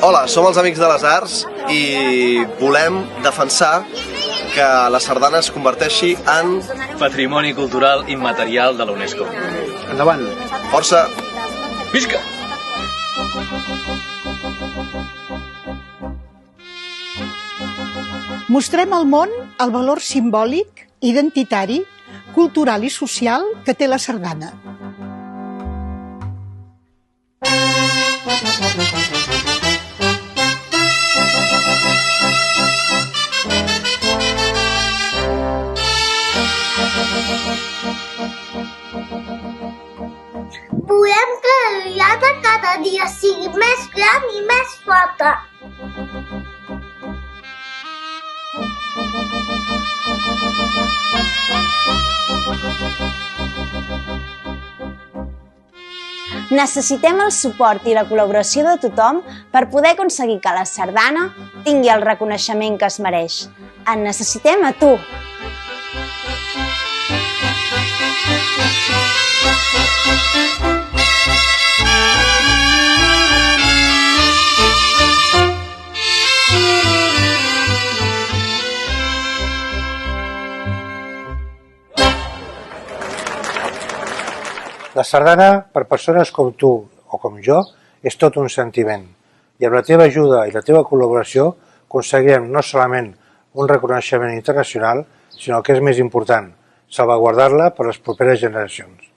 Hola, som els Amics de les Arts i volem defensar que la sardana es converteixi en Patrimoni cultural immaterial de la UNESCO. Endavant! força. Visca! Mostrem al món el valor simbòlic, identitari, cultural i social que té la sardana. Volem que la riada cada dia sigui més gran i més forta. Necessitem el suport i la col·laboració de tothom per poder aconseguir que la sardana tingui el reconeixement que es mereix. En necessitem a tu! La sardana, per persones com tu o com jo, és tot un sentiment. I amb la teva ajuda i la teva col·laboració aconseguirem no solament un reconeixement internacional, sinó el que és més important, salvaguardar-la per les properes generacions.